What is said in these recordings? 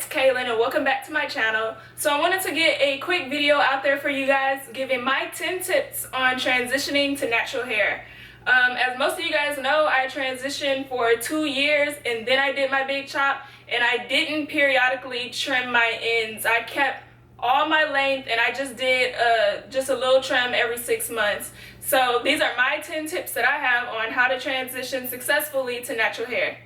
Kaylin and welcome back to my channel. So I wanted to get a quick video out there for you guys giving my 10 tips on transitioning to natural hair. As most of you guys know, I transitioned for 2 years and then I did my big chop, and I didn't periodically trim my ends. I kept all my length and I just did just a little trim every 6 months. So these are my 10 tips that I have on how to transition successfully to natural hair.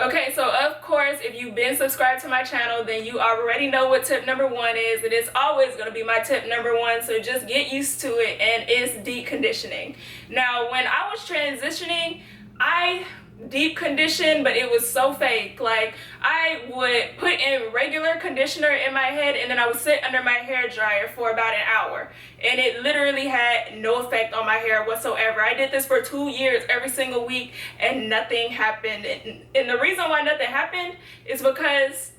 Okay, so of course, if you've been subscribed to my channel, then you already know what tip number 1 is. It is always going to be my tip number 1, so just get used to it, and it's deep conditioning. Now, when I was transitioning, I deep conditioned, but it was so fake. Like, I would put in regular conditioner in my head and then I would sit under my hair dryer for about an hour, and it literally had no effect on my hair whatsoever. I did this for 2 years every single week and nothing happened. And the reason why nothing happened is because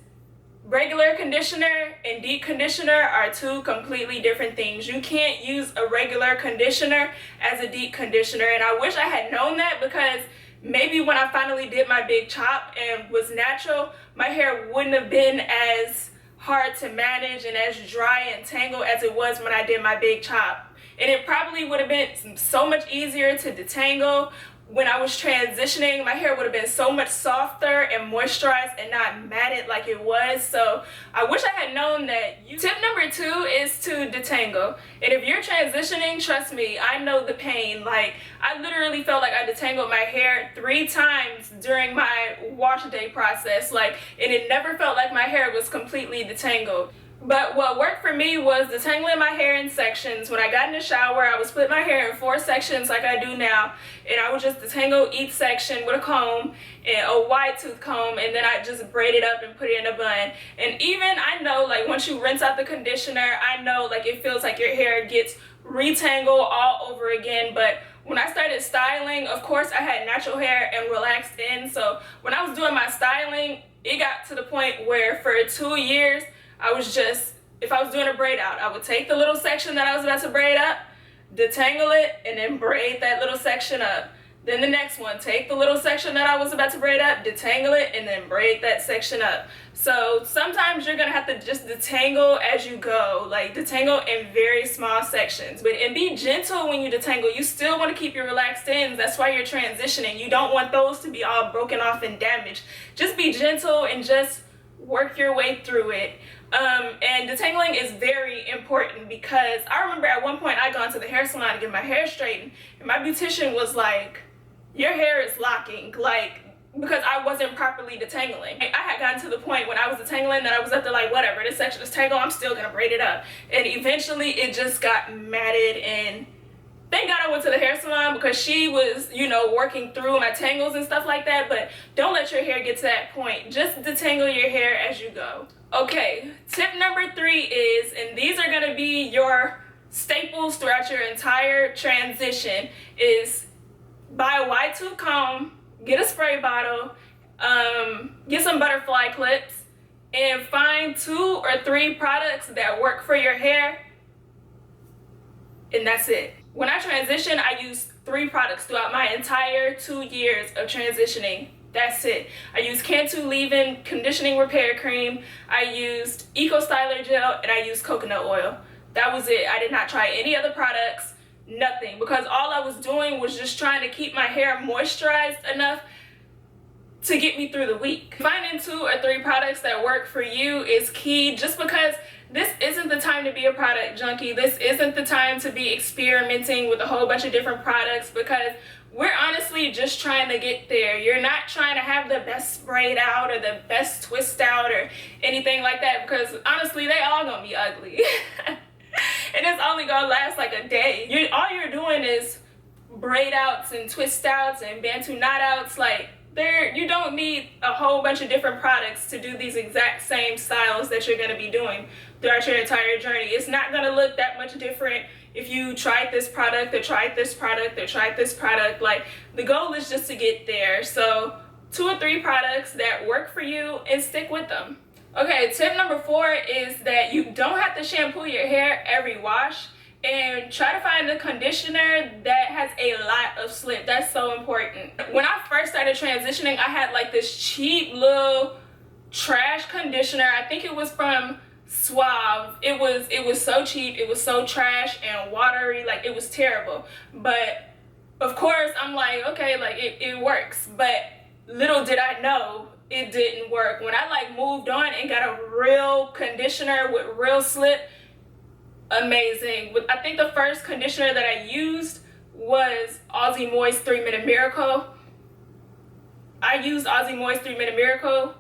regular conditioner and deep conditioner are two completely different things. You can't use a regular conditioner as a deep conditioner, and I wish I had known that, because maybe when I finally did my big chop and was natural, my hair wouldn't have been as hard to manage and as dry and tangled as it was when I did my big chop. And it probably would have been so much easier to detangle. When I was transitioning, my hair would have been so much softer and moisturized and not matted like it was. So I wish I had known that. Tip number 2 is to detangle. And if you're transitioning, trust me, I know the pain. Like, I literally felt like I detangled my hair 3 times during my wash day process. Like, and it never felt like my hair was completely detangled. But what worked for me was detangling my hair in sections. When I got in the shower, I would split my hair in 4 sections like I do now, and I would just detangle each section with a comb, and a wide tooth comb, and then I just braid it up and put it in a bun. And even, I know, like, once you rinse out the conditioner, I know, like, it feels like your hair gets retangled all over again. But when I started styling, of course, I had natural hair and relaxed ends. So when I was doing my styling, it got to the point where for 2 years, I was just, if I was doing a braid out, I would take the little section that I was about to braid up, detangle it, and then braid that little section up. Then the next one, take the little section that I was about to braid up, detangle it, and then braid that section up. So sometimes you're gonna have to just detangle as you go, like detangle in very small sections. And be gentle when you detangle. You still want to keep your relaxed ends. That's why you're transitioning. You don't want those to be all broken off and damaged. Just be gentle and just work your way through it. And detangling is very important, because I remember at one point I gone to the hair salon to get my hair straightened, and my beautician was like, your hair is locking, like, because I wasn't properly detangling. I had gotten to the point when I was detangling that I was up to, like, whatever, this section is tangled, I'm still gonna braid it up. And eventually it just got matted, and thank God I went to the hair salon, because she was, you know, working through my tangles and stuff like that. But don't let your hair get to that point. Just detangle your hair as you go. Okay, tip number 3 is, and these are gonna be your staples throughout your entire transition, is buy a wide tooth comb, get a spray bottle, get some butterfly clips, and find 2 or 3 products that work for your hair, and that's it. When I transitioned, I used 3 products throughout my entire 2 years of transitioning. That's it. I used Cantu Leave-In Conditioning Repair Cream, I used Eco Styler Gel, and I used coconut oil. That was it. I did not try any other products, nothing, because all I was doing was just trying to keep my hair moisturized enough to get me through the week. Finding 2 or 3 products that work for you is key, just because this isn't the time to be a product junkie. This isn't the time to be experimenting with a whole bunch of different products, because we're honestly just trying to get there. You're not trying to have the best braid out or the best twist out or anything like that, because honestly, they all gonna be ugly. And it's only gonna last like a day. All you're doing is braid outs and twist outs and bantu knot outs. Like, you don't need a whole bunch of different products to do these exact same styles that you're gonna be doing throughout your entire journey. It's not gonna look that much different if you tried this product or tried this product or tried this product. Like, the goal is just to get there. So 2 or 3 products that work for you, and stick with them. Okay, tip number 4 is that you don't have to shampoo your hair every wash, and try to find a conditioner that has a lot of slip. That's so important. When I first started transitioning, I had like this cheap little trash conditioner. I think it was from Suave. It was so cheap, it was so trash and watery, like it was terrible. But of course I'm like, okay, like it works. But little did I know it didn't work. When I like moved on and got a real conditioner with real slip, amazing. I think the first conditioner that I used was Aussie Moist 3-Minute Miracle. I used Aussie Moist 3-Minute Miracle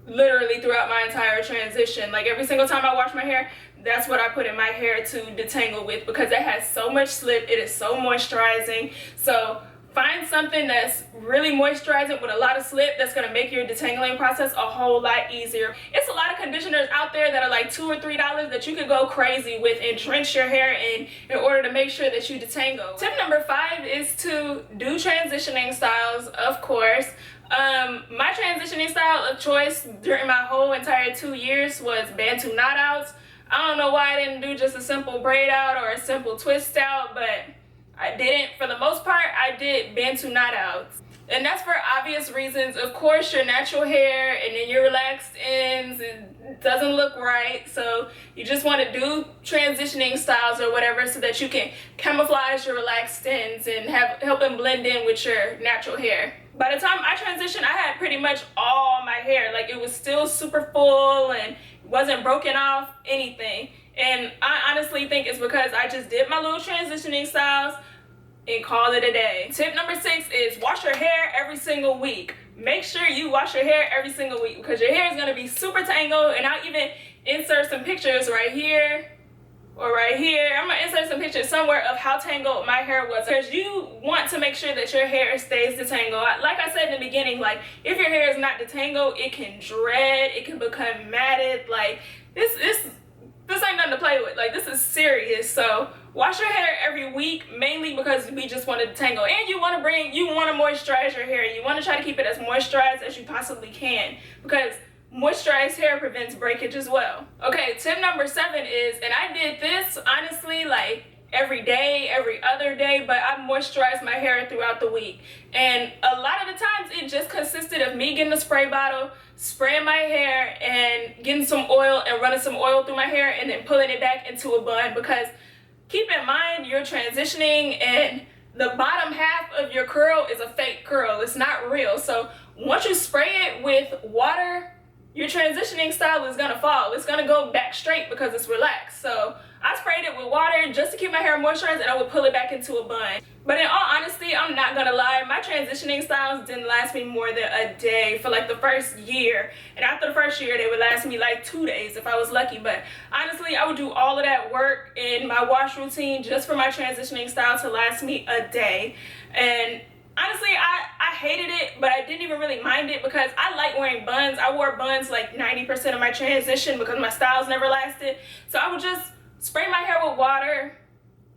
literally throughout my entire transition. Like every single time I wash my hair, that's what I put in my hair to detangle with, because it has so much slip. It is so moisturizing. So find something that's really moisturizing with a lot of slip that's going to make your detangling process a whole lot easier. It's a lot of conditioners out there that are like $2 or $3 that you could go crazy with and drench your hair in order to make sure that you detangle. Tip number 5 is to do transitioning styles, of course. My transitioning style of choice during my whole entire 2 years was Bantu knot outs. I don't know why I didn't do just a simple braid out or a simple twist out, but I didn't. For the most part, I did Bantu knot outs. And that's for obvious reasons. Of course, your natural hair and then your relaxed ends, it doesn't look right. So you just want to do transitioning styles or whatever so that you can camouflage your relaxed ends and help them blend in with your natural hair. By the time I transitioned, I had pretty much all my hair. Like it was still super full and wasn't broken off, anything. And I honestly think it's because I just did my little transitioning styles and called it a day. Tip number 6 is wash your hair every single week. Make sure you wash your hair every single week because your hair is going to be super tangled. And I'll even insert some pictures right here or right here. I'm going to insert some pictures somewhere of how tangled my hair was, because you want to make sure that your hair stays detangled. Like I said in the beginning, like if your hair is not detangled, it can dread, it can become matted. Like this ain't nothing to play with. Like this is serious. So wash your hair every week, mainly because we just want to detangle, and you want to moisturize your hair. You want to try to keep it as moisturized as you possibly can, because moisturized hair prevents breakage as well. Okay, tip number 7 is, and I did this honestly like every day, every other day, but I moisturized my hair throughout the week. And a lot of the times it just consisted of me getting a spray bottle, spraying my hair and getting some oil and running some oil through my hair and then pulling it back into a bun, because keep in mind you're transitioning and the bottom half of your curl is a fake curl. It's not real. So once you spray it with water, your transitioning style is gonna fall. It's gonna go back straight because it's relaxed. So I sprayed it with water just to keep my hair moisturized, and I would pull it back into a bun. But in all honesty, I'm not gonna lie, my transitioning styles didn't last me more than a day for like the first year. And after the first year, they would last me like 2 days if I was lucky. But honestly, I would do all of that work in my wash routine just for my transitioning style to last me a day. And honestly, I hated it, but I didn't even really mind it because I like wearing buns. I wore buns like 90% of my transition because my styles never lasted. So I would just spray my hair with water,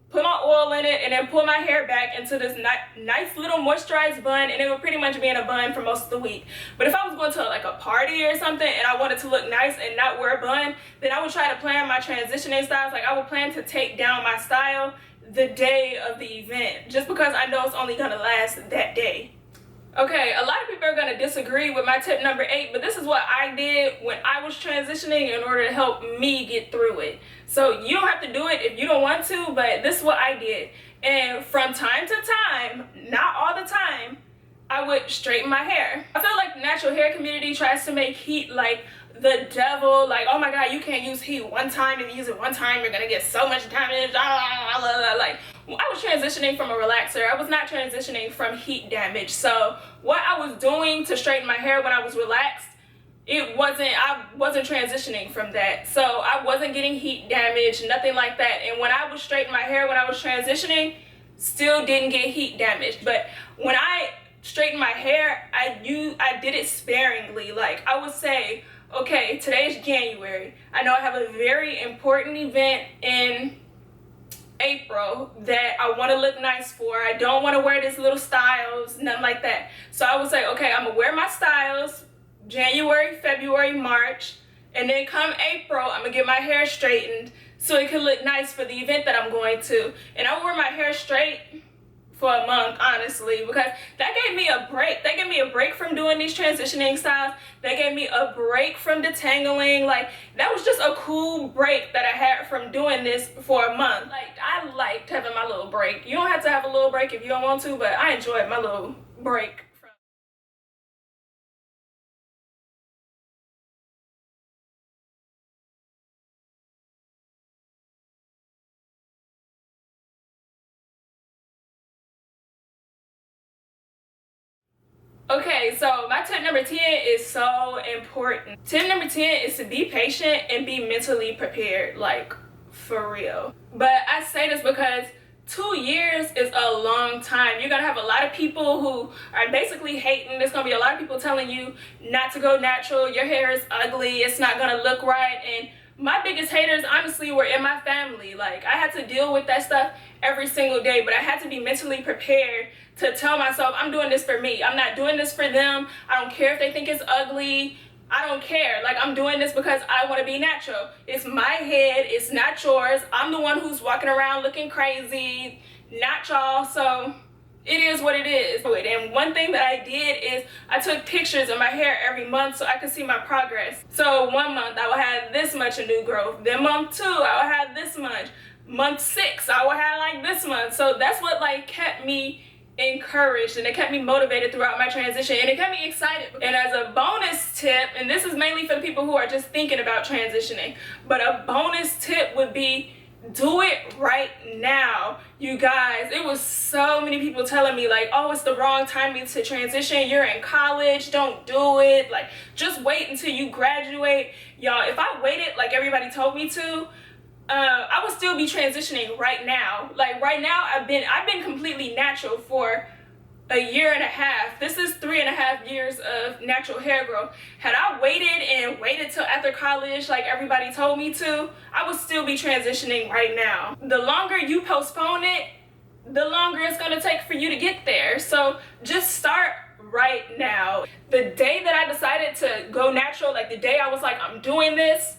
put my oil in it, and then pull my hair back into this nice little moisturized bun, and it would pretty much be in a bun for most of the week. But if I was going to like a party or something and I wanted to look nice and not wear a bun, then I would try to plan my transitioning styles. Like I would plan to take down my style the day of the event, just because I know it's only gonna last that day. Okay, a lot of people are gonna disagree with my tip number 8, but this is what I did when I was transitioning in order to help me get through it. So you don't have to do it if you don't want to, but this is what I did. And from time to time, not all the time, I would straighten my hair. I feel like the natural hair community tries to make heat like the devil, like, oh my god, you can't use heat one time. If you use it one time, you're gonna get so much damage. Like, I was transitioning from a relaxer. I was not transitioning from heat damage. So what I was doing to straighten my hair when I was relaxed, I wasn't transitioning from that. So I wasn't getting heat damage, nothing like that. And when I was straightening my hair when I was transitioning, still didn't get heat damage. But when I straightened my hair, I did it sparingly. Like I would say, okay, today's January. I know I have a very important event in April that I want to look nice for. I don't want to wear these little styles, nothing like that. So I would say, okay, I'm gonna wear my styles January, February, March, and then come April, I'm gonna get my hair straightened so it can look nice for the event that I'm going to. And I wear my hair straight for a month, honestly, because that gave me a break. They gave me a break from doing these transitioning styles. They gave me a break from detangling. Like, that was just a cool break that I had from doing this for a month. Like, I liked having my little break. You don't have to have a little break if you don't want to, but I enjoyed my little break. Okay, so my tip number 10 is so important. Tip number 10 is to be patient and be mentally prepared, like, for real. But I say this because 2 years is a long time. You're gonna have a lot of people who are basically hating. There's gonna be a lot of people telling you not to go natural, your hair is ugly, it's not gonna look right. And my biggest haters, honestly, were in my family. Like, I had to deal with that stuff every single day, but I had to be mentally prepared to tell myself, I'm doing this for me. I'm not doing this for them. I don't care if they think it's ugly. I don't care. Like, I'm doing this because I want to be natural. It's my head. It's not yours. I'm the one who's walking around looking crazy, not y'all. So it is what it is. And one thing that I did is I took pictures of my hair every month so I could see my progress. So 1 month I will have this much of new growth. Then month 2 I will have this much. Month 6 I will have like this month. So that's what like kept me encouraged, and it kept me motivated throughout my transition, and it kept me excited. And as a bonus tip, and this is mainly for the people who are just thinking about transitioning, but a bonus tip would be do it right now. You guys, it was so many people telling me like, oh, it's the wrong timing to transition, you're in college, don't do it, like just wait until you graduate. Y'all, if I waited like everybody told me to, I would still be transitioning right now. Like right now, I've been completely natural for a year and a half. This is 3.5 years of natural hair growth. Had I waited till after college, like everybody told me to, I would still be transitioning right now. The longer you postpone it, the longer it's gonna take for you to get there. So just start right now. The day that I decided to go natural, like the day I was like, I'm doing this,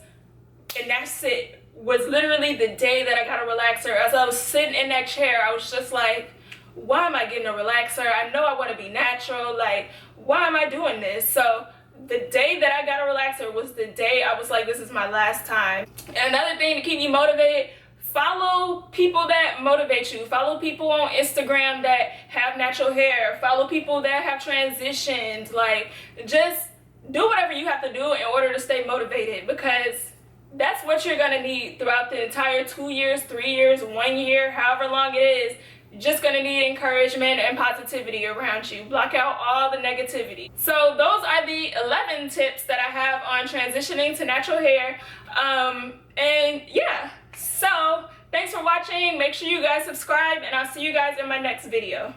and that's it, was literally the day that I got a relaxer. As I was sitting in that chair, I was just like, why am I getting a relaxer? I know I want to be natural. Like, why am I doing this? So the day that I got a relaxer was the day I was like, this is my last time. And another thing to keep you motivated, follow people that motivate you. Follow people on Instagram that have natural hair. Follow people that have transitioned. Like, just do whatever you have to do in order to stay motivated, because that's what you're gonna need throughout the entire 2 years, 3 years, 1 year, however long it is. You're just gonna need encouragement and positivity around you. Block out all the negativity. So those are the 11 tips that I have on transitioning to natural hair. And yeah, so thanks for watching. Make sure you guys subscribe, and I'll see you guys in my next video.